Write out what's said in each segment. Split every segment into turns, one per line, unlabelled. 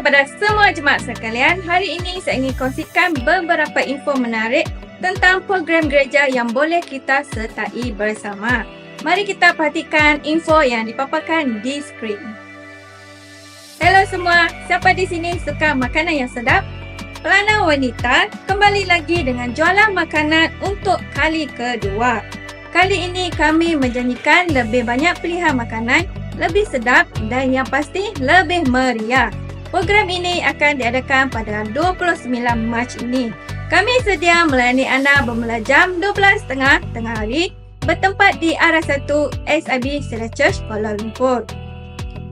kepada semua jemaat sekalian. Hari ini saya ingin kongsikan beberapa info menarik tentang program gereja yang boleh kita sertai bersama. Mari kita perhatikan info yang dipaparkan di skrin. Hello semua, siapa di sini suka makanan yang sedap? Pelana Wanita kembali lagi dengan jualan makanan untuk kali kedua. Kali ini kami menjanjikan lebih banyak pilihan makanan, lebih sedap dan yang pasti lebih meriah. Program ini akan diadakan pada 29 Mac ini. Kami sedia melayani anda bermula jam 12.30 tengah hari bertempat di arah 1 SIB Cedar Church, Kuala Lumpur.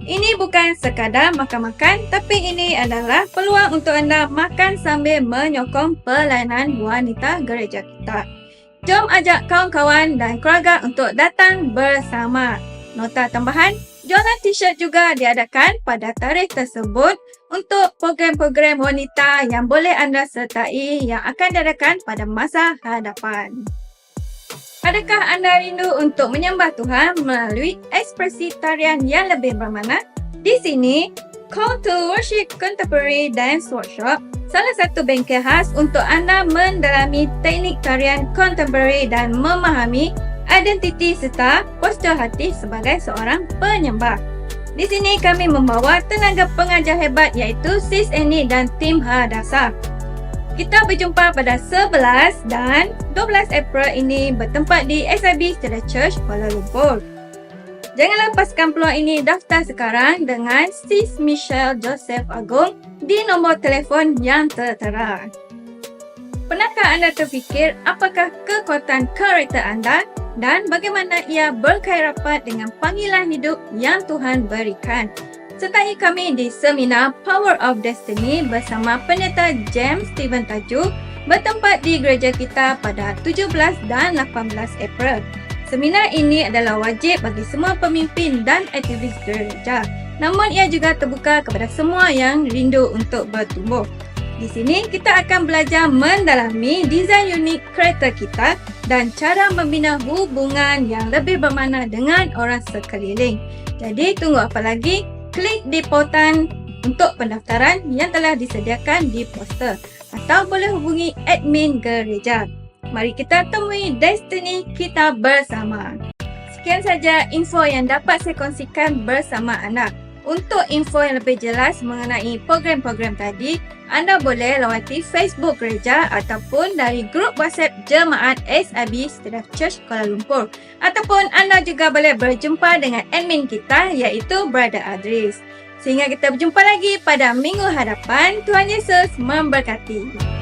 Ini bukan sekadar makan-makan, tapi ini adalah peluang untuk anda makan sambil menyokong pelayanan wanita gereja kita. Jom ajak kawan-kawan dan keluarga untuk datang bersama. Nota tambahan, jualan t-shirt juga diadakan pada tarikh tersebut untuk program-program wanita yang boleh anda sertai yang akan diadakan pada masa hadapan. Adakah anda rindu untuk menyembah Tuhan melalui ekspresi tarian yang lebih bermakna? Di sini, Call to Worship Contemporary Dance Workshop, salah satu bengkel khas untuk anda mendalami teknik tarian kontemporari dan memahami identiti serta postur hati sebagai seorang penyembah. Di sini kami membawa tenaga pengajar hebat iaitu Sis Annie dan tim Hadassah. Kita berjumpa pada 11 dan 12 April ini bertempat di SIB Cedar Church, Kuala Lumpur. Jangan lepaskan peluang ini, daftar sekarang dengan Sis Michelle Joseph Agong di nombor telefon yang tertera. Pernahkah anda terfikir apakah kekuatan karakter anda dan bagaimana ia berkait rapat dengan panggilan hidup yang Tuhan berikan? Sertai kami di seminar Power of Destiny bersama pendeta James Stephen Tajuk bertempat di gereja kita pada 17 dan 18 April. Seminar ini adalah wajib bagi semua pemimpin dan aktivis gereja. Namun ia juga terbuka kepada semua yang rindu untuk bertumbuh. Di sini kita akan belajar mendalami desain unik kereta kita dan cara membina hubungan yang lebih bermakna dengan orang sekeliling. Jadi tunggu apa lagi? Klik di pautan untuk pendaftaran yang telah disediakan di poster atau boleh hubungi admin gereja. Mari kita temui destiny kita bersama. Sekian saja info yang dapat saya kongsikan bersama anda. Untuk info yang lebih jelas mengenai program-program tadi, anda boleh lawati Facebook gereja ataupun dari grup WhatsApp Jemaat SIB Cedar Church Kuala Lumpur. Ataupun anda juga boleh berjumpa dengan admin kita iaitu Brother Adris. Sehingga kita berjumpa lagi pada minggu hadapan. Tuhan Yesus memberkati.